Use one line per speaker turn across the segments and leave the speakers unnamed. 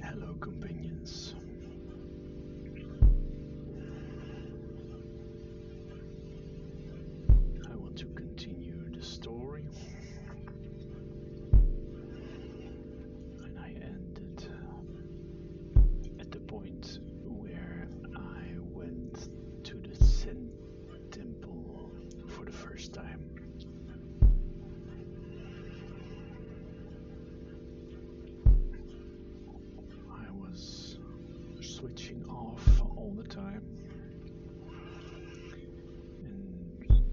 Hello, companions. I want to continue the story, and I ended at the point where I went to the Zen temple for the first time. I was switching off all the time, and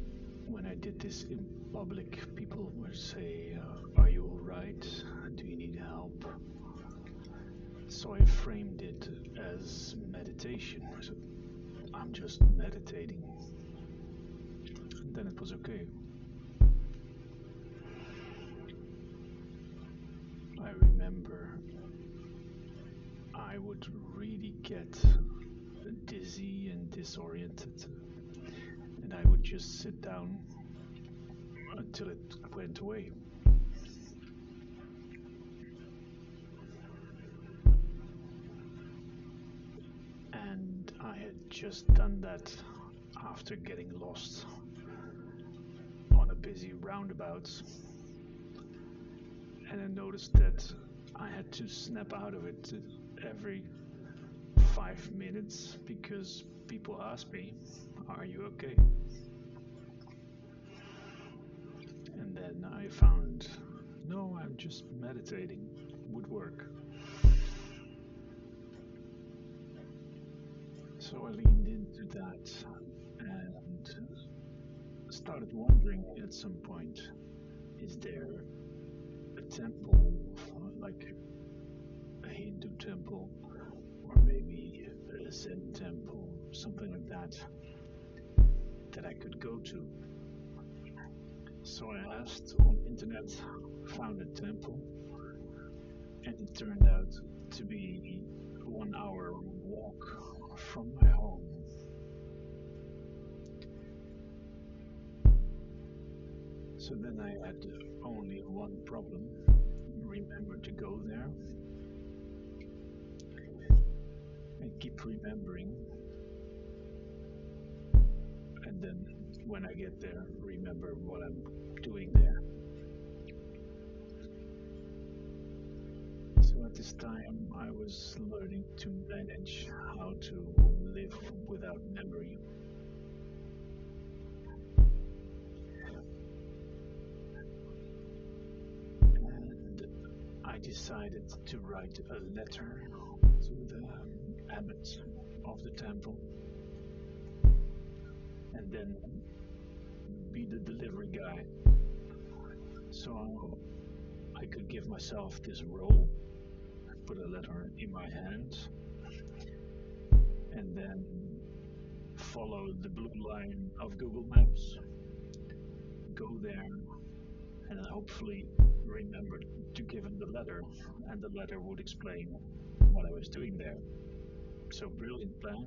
when I did this in public, people would say, "Are you alright? Do you need help?" So I framed it as meditation. So I'm just meditating. And then it was okay. I remember I would really get dizzy and disoriented, and I would just sit down until it went away. And I had just done that after getting lost on a busy roundabout, and I noticed that I had to snap out of it every 5 minutes because people asked me, "Are you okay?" And then I found, no, I'm just meditating, would work. So I leaned into that and started wondering at some point, is there a temple, like a Hindu temple, or maybe a Zen temple, something like that, that I could go to? So I asked on the internet, found a temple, and it turned out to be 1 hour walk from my home. So then I had only one problem: remember to go there and keep remembering. And then when I get there, remember what I'm doing there. So at this time, I was learning to manage how to live without memory. And I decided to write a letter to the abbot of the temple and then be the delivery guy. So I could give myself this role, put a letter in my hand, and then follow the blue line of Google Maps, go there, and hopefully remember to give him the letter, and the letter would explain what I was doing there. So brilliant plan,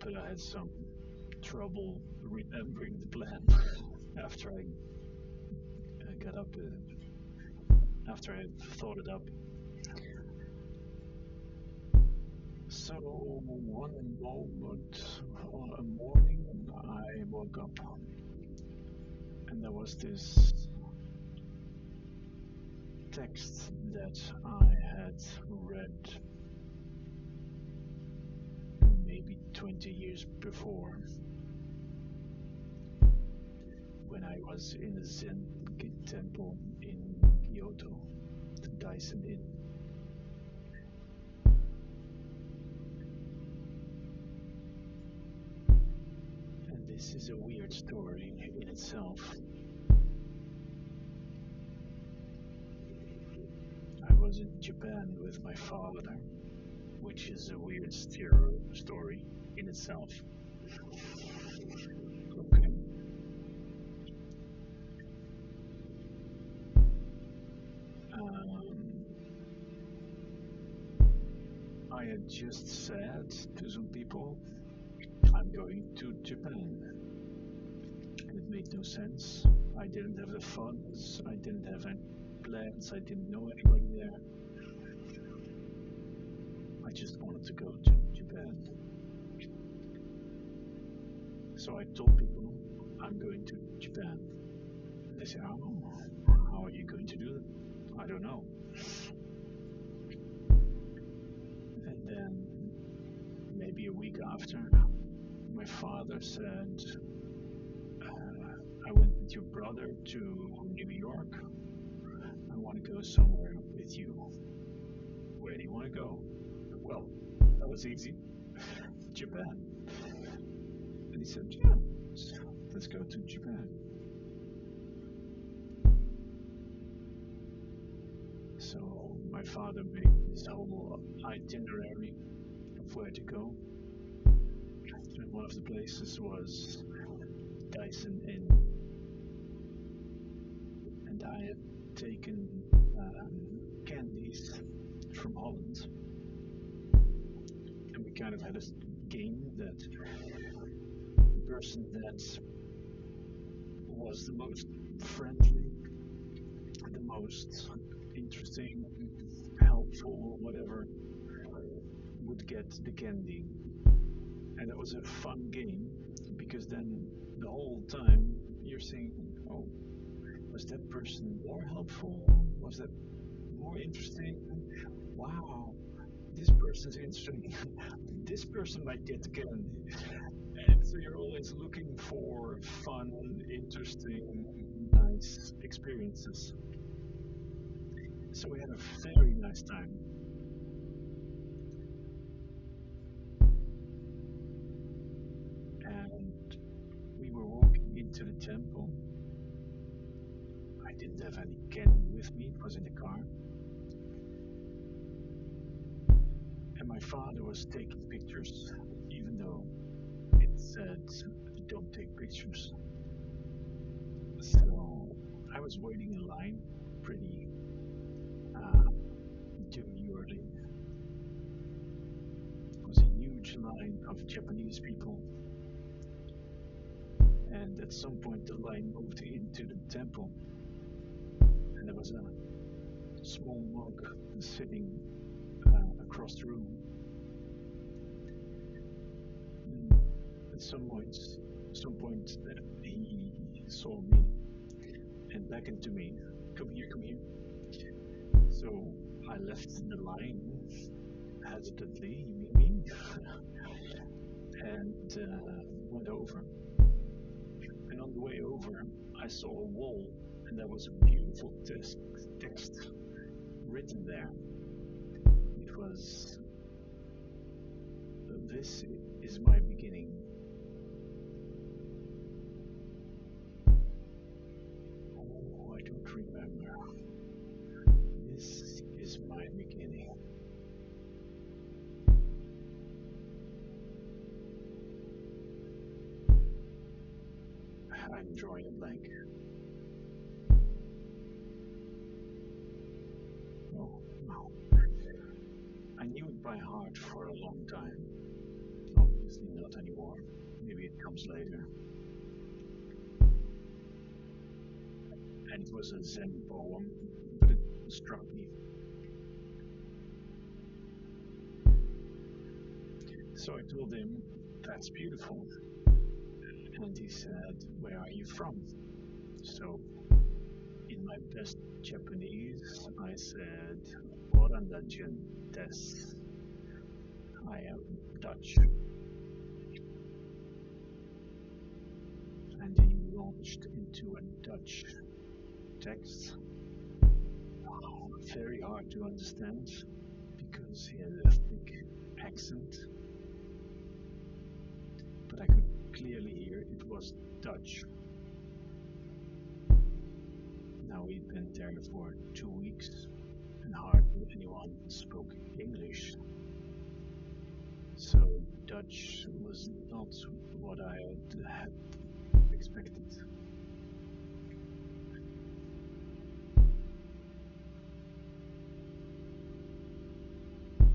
but I had some trouble remembering the plan after I got up, after I thought it up. So one moment, a morning, I woke up, and there was this text that I had read maybe 20 years before when I was in a Zen temple in Kyoto, the Daisen Inn. And this is a weird story in itself. I was in Japan with my father, which is a weird story in itself. Okay. Um, I had just said to some people, I'm going to Japan. And it made no sense. I didn't have the funds, I didn't have any plans, I didn't know anybody there. I just wanted to go to Japan. So I told people I'm going to Japan. They said, "Oh, how are you going to do it?" I don't know. And then maybe a week after, my father said, I went with your brother to New York. I want to go somewhere with you. Where do you want to go? Well, that was easy. Japan. And he said, yeah, let's go to Japan. So my father made this whole itinerary of where to go. And one of the places was Dyson Inn. And I had taken candies from Holland. And we kind of had a game that the person that was the most friendly, the most interesting, helpful, whatever, would get the candy. And it was a fun game because then the whole time you're saying, oh, was that person more helpful? Was that more interesting? Wow, this person's interesting. This person might get the candy. And so you're always looking for fun, interesting, nice experiences. So we had a very nice time. And we were walking into the temple. I didn't have any candy with me, it was in the car. And my father was taking pictures, even though it said don't take pictures. So I was waiting in line pretty demurely. It was a huge line of Japanese people. And at some point the line moved into the temple. And there was a small monk sitting across the room. And at some point he saw me and beckoned to me, come here, come here. So I left the line hesitantly, you mean me? And went over. And on the way over, I saw a wall, and there was a beautiful text written there. It was, this is my beginning. Oh, I don't remember. This is my beginning. I'm drawing a blank. Oh, no. I knew it by heart for a long time. Obviously not anymore. Maybe it comes later. And it was a Zen poem, but it struck me. So I told him, that's beautiful. And he said, where are you from? So in my best Japanese, I said, Oranda des. I am Dutch. And he launched into a Dutch text. Very hard to understand because he had a thick accent. But I could clearly hear it was Dutch. Now we'd been there for 2 weeks and hardly anyone spoke English. So Dutch was not what I had expected.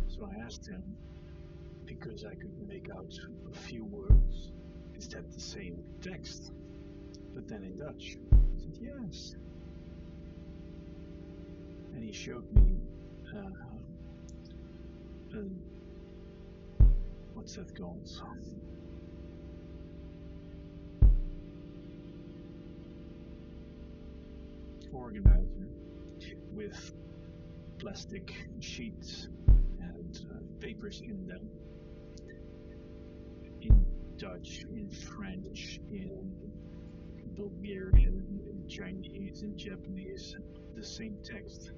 So I asked him, because I could make out a few words, is that the same text, but then in Dutch? He said, yes. And he showed me a what's that called? Organizer with plastic sheets and papers in them, in Dutch, in French, in Bulgarian, in Chinese, in Japanese, the same text.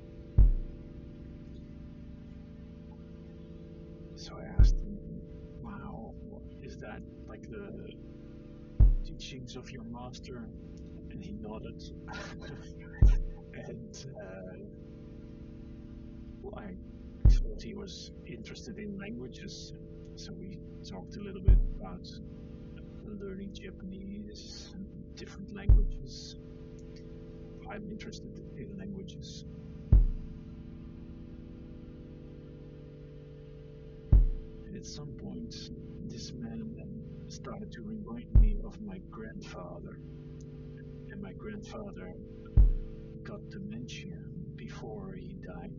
So I asked him, wow, is that like the teachings of your master? And he nodded. And well, I thought he was interested in languages. So we talked a little bit about learning Japanese, different languages. I'm interested in languages. And at some point, this man started to remind me of my grandfather. And my grandfather got dementia before he died.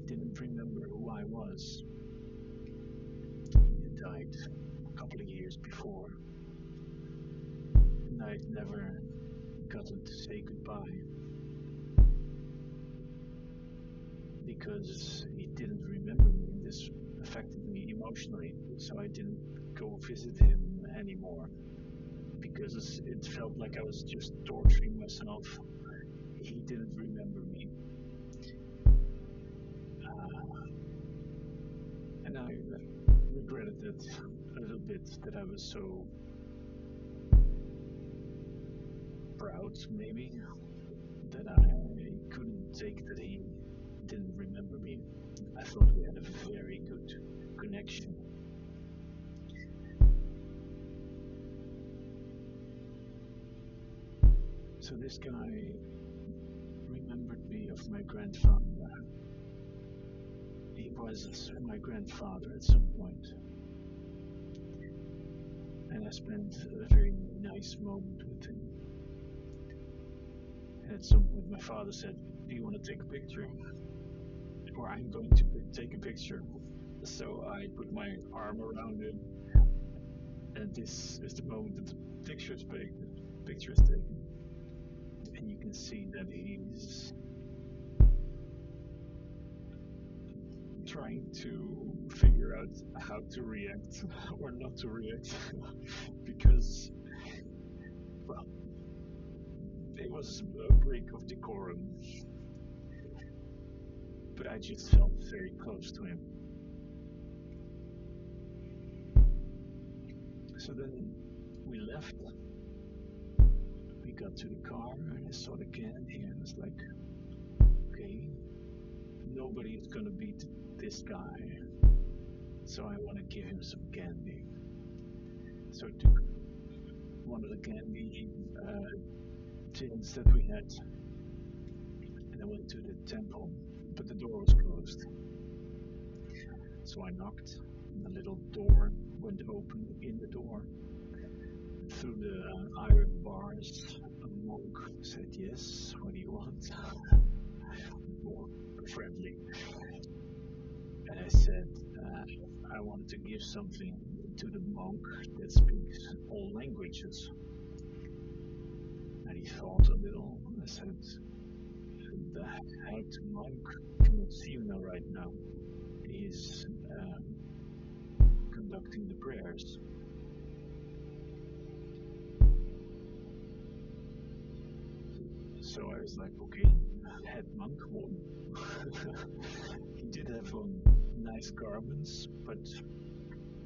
Didn't remember who I was. He died a couple of years before. And I'd never gotten to say goodbye because he didn't remember me, and this affected me emotionally. So I didn't go visit him anymore because it felt like I was just torturing myself. He didn't remember me. And I regretted it a little bit, that I was so proud, maybe, that I couldn't take that he didn't remember me. I thought we had a very good connection. So this guy remembered me of my grandfather. He was my grandfather at some point. And I spent a very nice moment with him. And at some point my father said, do you want to take a picture? Or I'm going to take a picture. So I put my arm around him, and this is the moment that the picture is taken. And you can see that he's trying to figure out how to react or not to react because, well, it was a break of decorum, but I just felt very close to him. So then we left. We got to the car and I saw the candy and I was like, okay, nobody is gonna beat this guy. So I want to give him some candy. So I took one of the candy tins that we had and I went to the temple, but the door was closed. So I knocked, and the little door went open in the door. Through the iron bars, a monk said, yes, what do you want? More friendly. And I said, I wanted to give something to the monk that speaks all languages. And he thought a little. I said, the head monk cannot see you now right now. He is conducting the prayers. So I was like, okay, head monk won. He did have on nice garments, but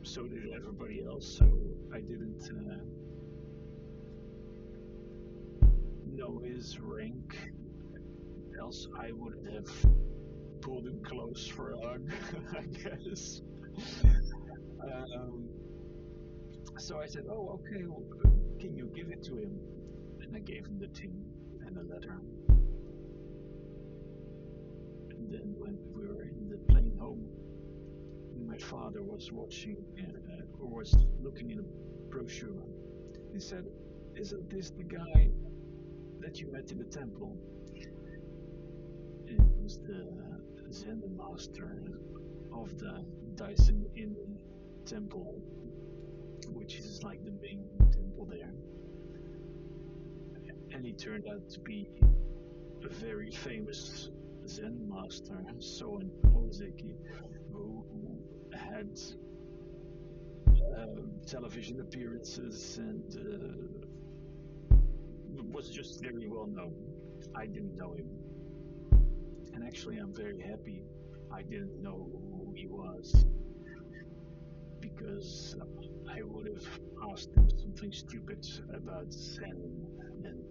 so did everybody else. So I didn't know his rank, else I would have pulled him close for a hug, I guess. Um, so I said, oh, okay, well, can you give it to him? And I gave him the tin and the letter. And then when we were in the plane home, my father was watching or was looking in a brochure. He said, isn't this the guy that you met in the temple? And it was the Zen master of the Dyson in temple, which is like the main temple there. And he turned out to be a very famous Zen master, Soen Ozeki, who had television appearances and was just very well known. I didn't know him. And actually, I'm very happy I didn't know who he was, because I would have asked him something stupid about Zen, and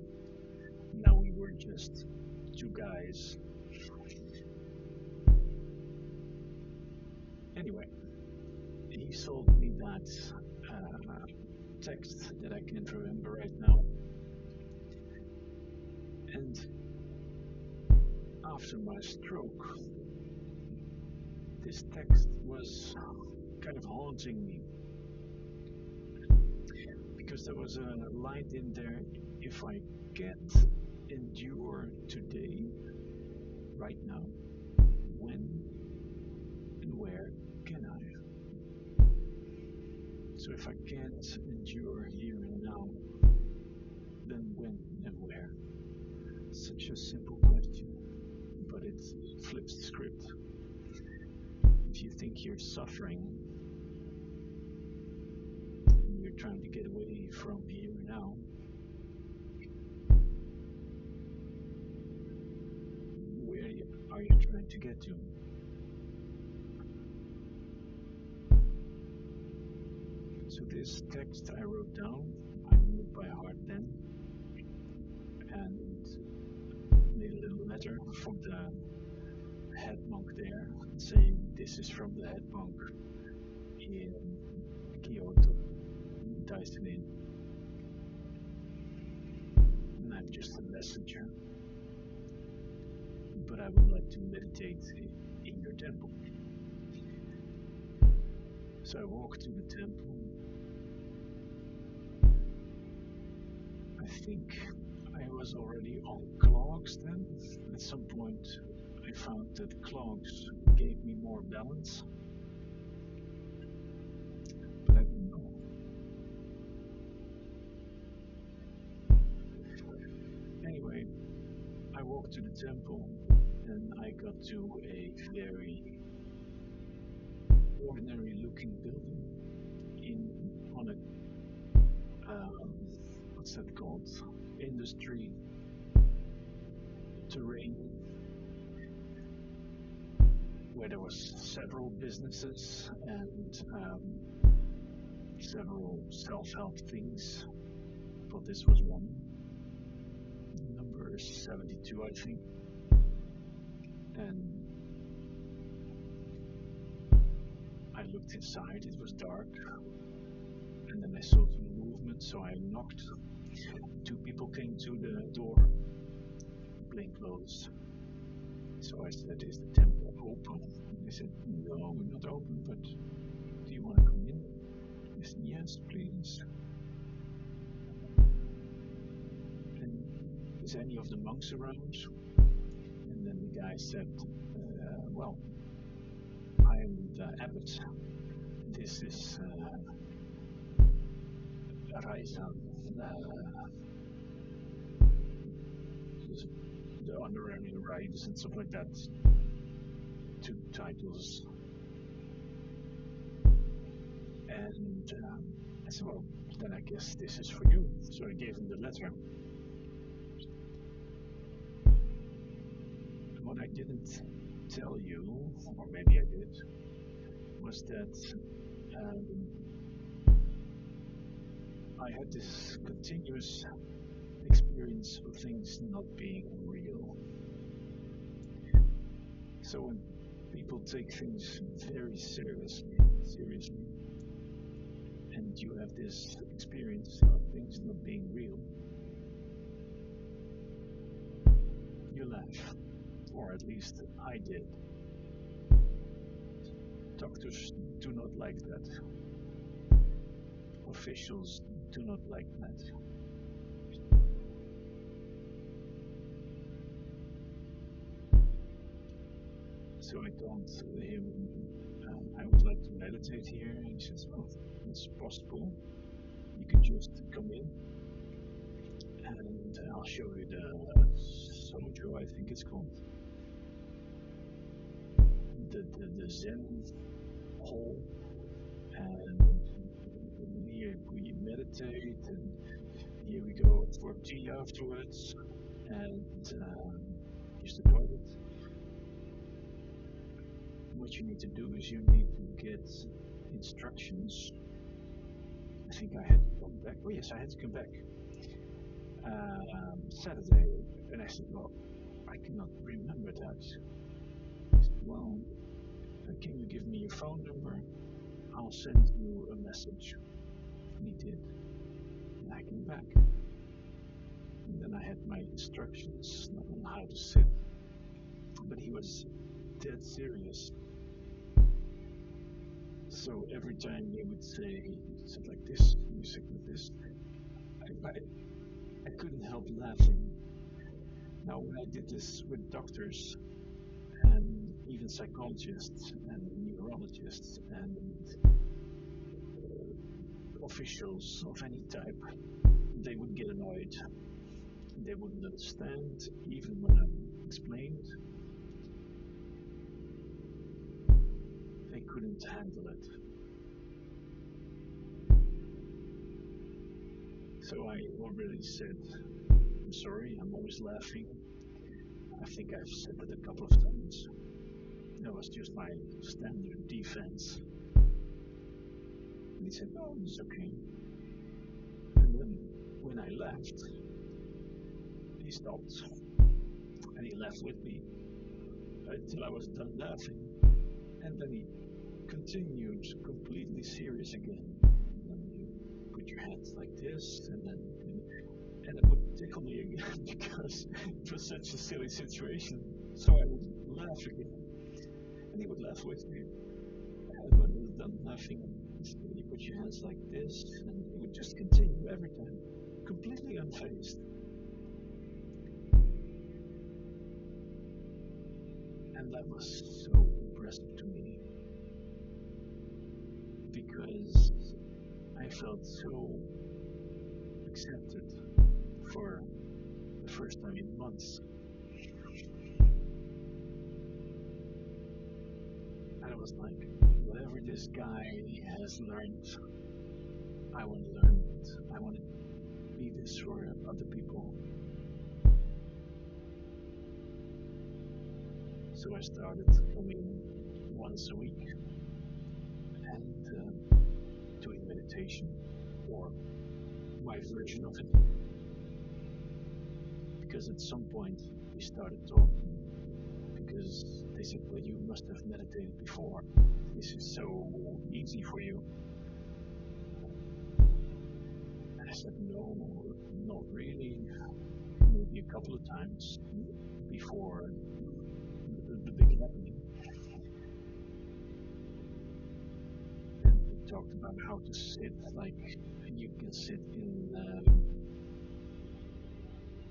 now we were just two guys. Anyway, he sold me that text that I can't remember right now, and after my stroke, this text was kind of haunting me, because there was a line in there: if I can't endure today, right now, when and where can I? So if I can't endure here and now, then when and where? Such a simple question, but it flips the script. If you think you're suffering, and you're trying to get away from here and now, where are you trying to get to? So this text I wrote down, I knew it by heart then, and made a little letter for the head monk there, saying this is from the head monk in Kyoto, Dyson Inn, and I'm just a messenger, but I would like to meditate in your temple. So I walked to the temple. I think I was already on clogs then. At some point I found that clogs gave me more balance, but I don't know. Anyway, I walked to the temple and I got to a very ordinary looking building on a what's that called? Industry terrain, where there was several businesses and several self-help things, but this was one, number 72, I think. And I looked inside, it was dark, and then I saw some movement, so I knocked. Two people came to the door, plain clothes. So I said, is the temple open? They said, no, we're not open, but do you want to come in? I said, yes, please. And is any of the monks around? And then the guy said, well, I am the abbot. This is Raisa, the honorary rights and stuff like that. Two titles. And I said, well, then I guess this is for you. So I gave him the letter. And what I didn't tell you, or maybe I did, was that I had this continuous experience of things not being real. So when people take things very seriously, and you have this experience of things not being real, you laugh, or at least I did. Doctors do not like that. Officials do not like that. So I told him, I would like to meditate here. And he says, oh, it's possible. You can just come in and I'll show you the sojo, I think it's called. The Zen hall. And here we meditate, and here we go for tea afterwards, and use the toilet. What you need to do is you need to get instructions. I think I had to come back. Oh yes, I had to come back Saturday, and I said, well, I cannot remember that. He said, well, can you give me your phone number? I'll send you a message. And he did, and I came back. And then I had my instructions on how to sit, but he was dead serious. So every time he would say, sit like this, you sit like this, I couldn't help laughing. Now, when I did this with doctors and even psychologists and neurologists and officials of any type, they would get annoyed. They wouldn't understand, even when I explained. They couldn't handle it. So I already said, I'm sorry, I'm always laughing. I think I've said that a couple of times. That was just my standard defense. And he said, oh, it's okay. And then when I left, he stopped and he left with me until I was done laughing. And then he continued completely serious again. Then you put your hands like this, and it would tickle me again because it was such a silly situation. So I would laugh again, and he would laugh with me. And when he was done laughing, you put your hands like this, and it would just continue every time, completely unfazed. And that was so impressive to me because I felt so accepted for the first time in months. And I was like, whatever this guy has learned, I want to learn it. I want to be this for other people. So I started coming once a week and doing meditation, or my version of it. Because at some point we started talking, because they said, well, you must have meditated before. This is so easy for you. And I said, no, not really. Maybe a couple of times before the big happening. And we talked about how to sit, like you can sit in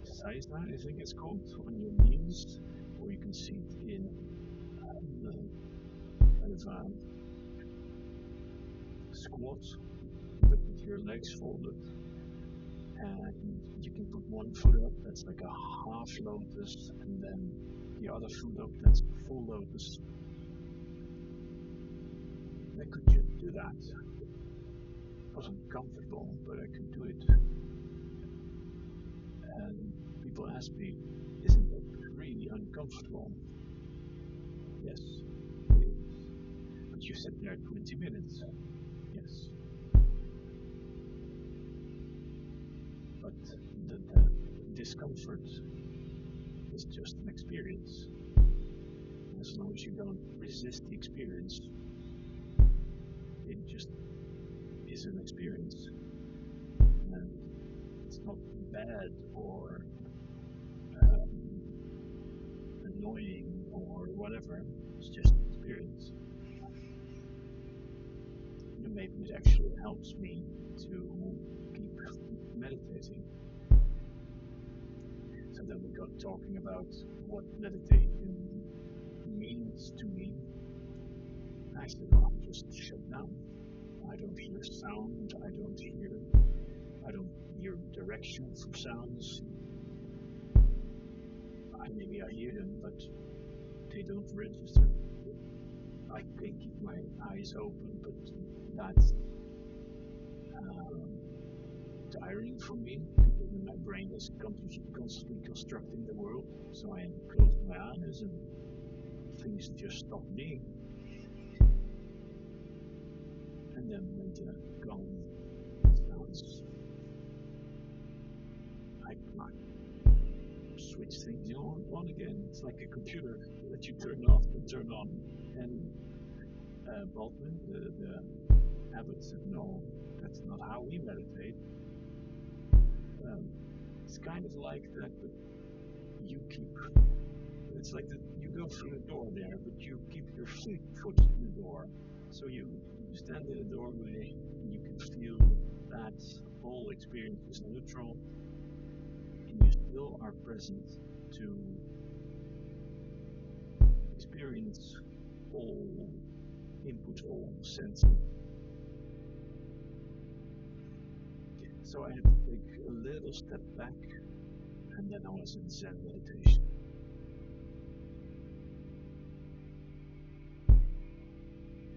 Saisa, I think it's called, on your knees, or you can sit in kind of squat, but with your legs folded. And you can put one foot up, that's like a half lotus, and then the other foot up, that's a full lotus. I could just do that. It wasn't comfortable, but I could do it. And people ask me, isn't that really uncomfortable? Yes, it is. But you sit there 20 minutes. Yes. But the discomfort is just an experience. As long as you don't resist the experience, it just is an experience. And it's not bad or annoying or whatever, it's just an experience. And maybe it actually helps me to keep meditating. So then we got talking about what meditation means to me. I said, well, just shut down. I don't hear sound. I don't hear direction from sounds. Maybe I hear them, but they don't register. I can keep my eyes open, but that's um, tiring for me because my brain is constantly constructing the world. So I close my eyes and things just stop being. And then when the gong sounds, I switch things on again. It's like a computer that you turn off and turn on. And Baldwin, the abbot, said, no, that's not how we meditate. It's kind of like that, but it's like that you go through the door there, but you keep your foot in the door. So you stand in the doorway, and you can feel that whole experience is neutral, and you still are present to experience all input, all senses. So I had to take a little step back, and then I was in Zen meditation.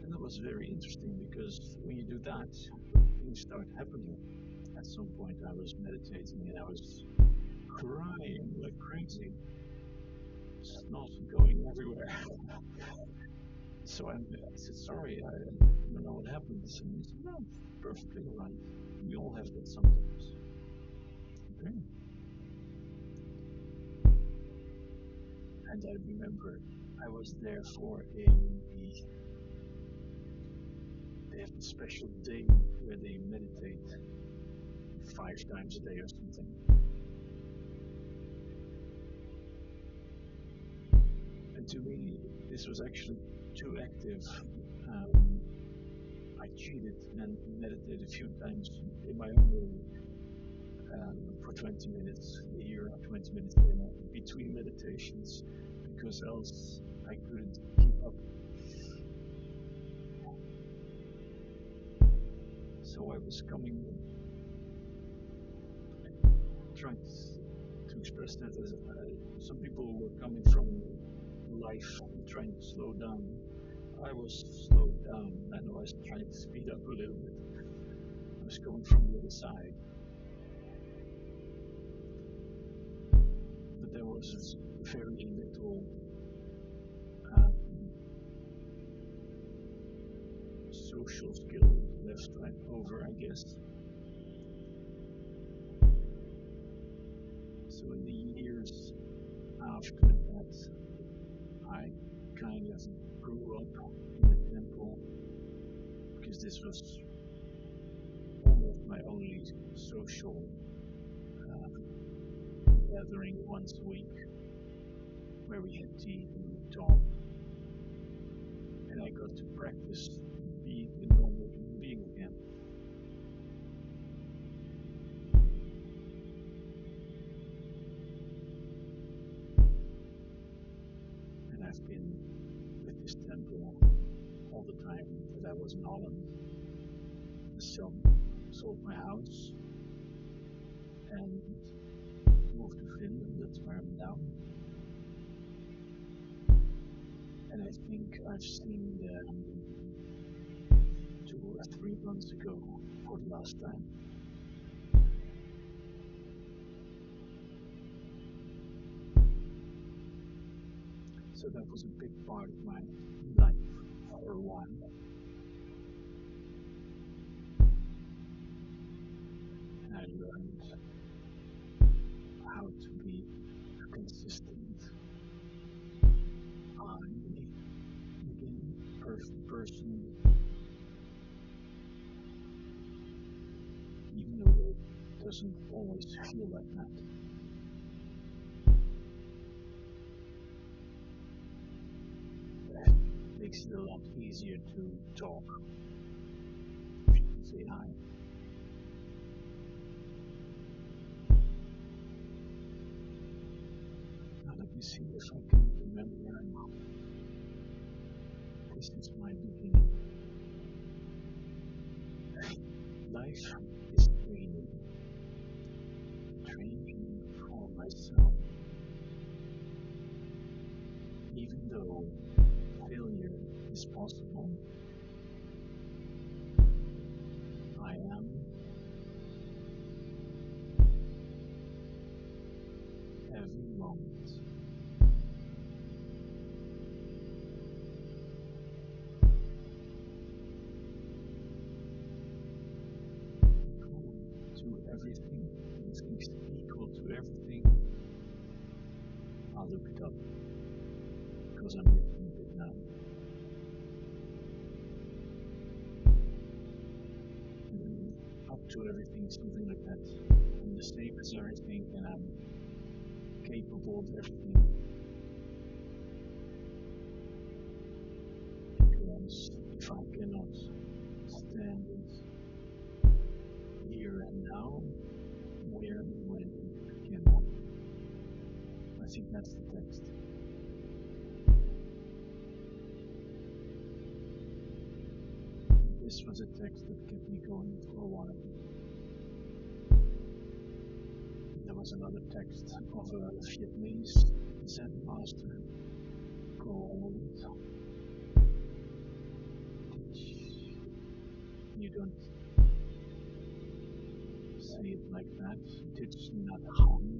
And that was very interesting because when you do that, things start happening. At some point, I was meditating and I was crying like crazy, snot going everywhere. So I said, sorry, I don't know what happened. And he said, no, perfectly all right. We all have that sometimes. Okay. And I remember I was there for they have a special day where they meditate 5 times a day or something. And to me, this was actually too active. I cheated and meditated a few times in my own way for 20 minutes here, 20 minutes there, between meditations, because else I couldn't keep up. So I was trying to express that as some people were coming from life and trying to slow down. I was slowed down and I was trying to speed up a little bit. I was coming from the other side. But there was very little social skill left over, I guess. So in the years after that, I kind of grew up in the temple because this was almost my only social gathering once a week where we had tea and we talked. And I got to practice being a normal human being again. And I've been with this temple all the time that I was in Holland. So sold my house and moved to Finland. That's where I'm now. And I think I've seen them 2 or 3 months ago for the last time. So that was a big part of my life for a while. And I learned how to be a consistent, perfect person, even though it doesn't always feel like that. It makes it a lot easier to talk. Say hi. Now let me see if I can remember. This is my beginning. life is training for myself, even though failure is possible. I am every moment equal to everything. It's equal to everything. I'll look it up because I'm looking at it now. Up to everything, something like that. I'm the same as everything, and I'm capable of everything. Because if I cannot stand here and now, where and when can I? I think that's the text. This was a text that kept me going for a while. There was another text of a Vietnamese Zen master called, you don't say it like that, Thich Nhat Hanh.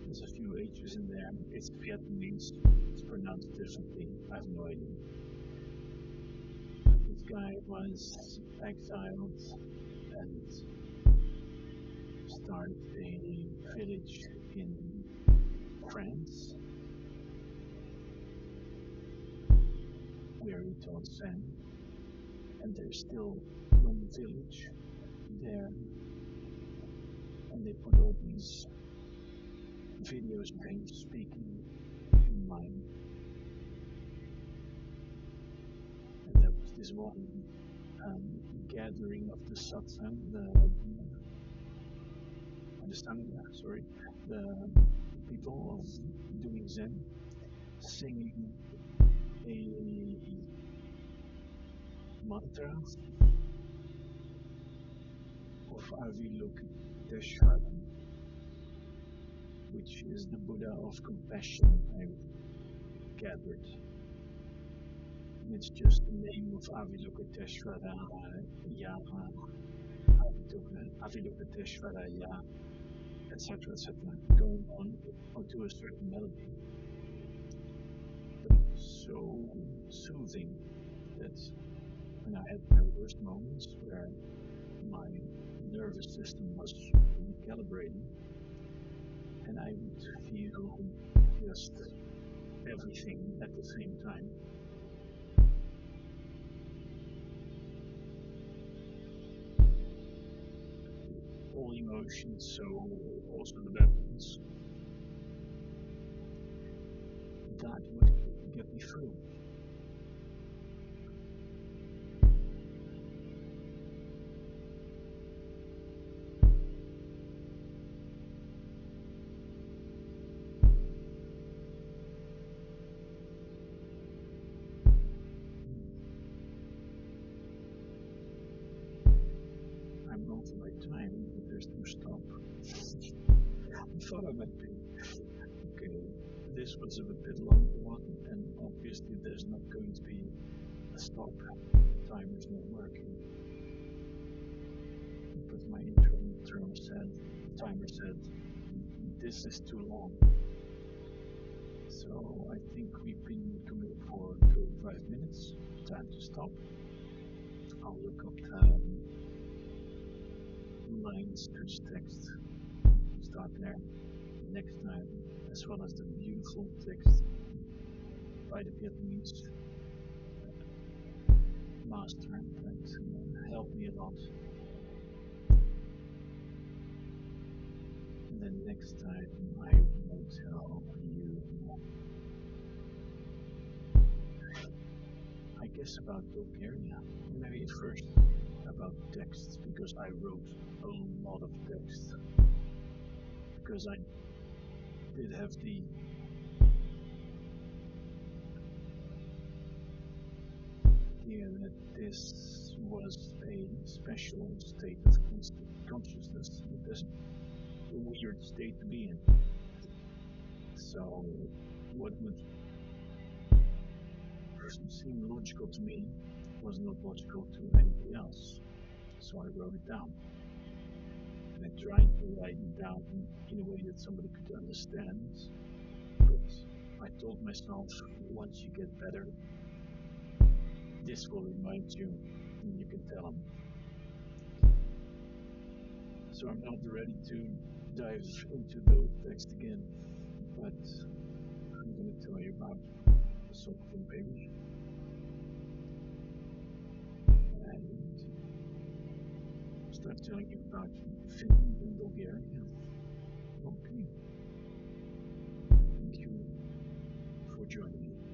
There's a few H's in there. It's Vietnamese. It's pronounced differently. I have no idea. This guy was exiled and started a village in France where he taught Zen, and there's still one village there, and they put all these videos of him speaking online. And there was this one gathering of the satsang, the sangha, sorry, the people of doing Zen, singing a mantra of Avalokiteshvara, which is the Buddha of compassion, I gathered. And it's just the name of Avalokiteshvara, Avalokiteshvara, etc., going on to a certain melody. But it's so soothing that when I had my worst moments where my nervous system was recalibrating, and I would feel just everything at the same time. All emotions, so also the bad ones. That would get me through. I'm over my time, but there's no stop. I thought I might be. Okay, this was a bit longer one, and obviously there's not going to be a stop. The timer's not working. But my internal timer said, this is too long. So I think we've been committed for 35 minutes. Time to stop. I'll look up lines to text. Start there next time, as well as the beautiful text by the Vietnamese master that helped me a lot. And then next time I will tell you, I guess, about Bulgaria. Maybe at first about texts, because I wrote a lot of text. Because I did have the idea that this was a special state of consciousness. That's a weird state to be in. So, what would seem logical to me was not logical to anybody else. So I wrote it down. And I tried to write it down in a way that somebody could understand. But I told myself, once you get better, this will remind you, and you can tell them. So I'm not ready to dive into those texts again, but I'm going to tell you about the salt and baby and start telling you about Finland and Bulgaria. Okay, thank you for joining me.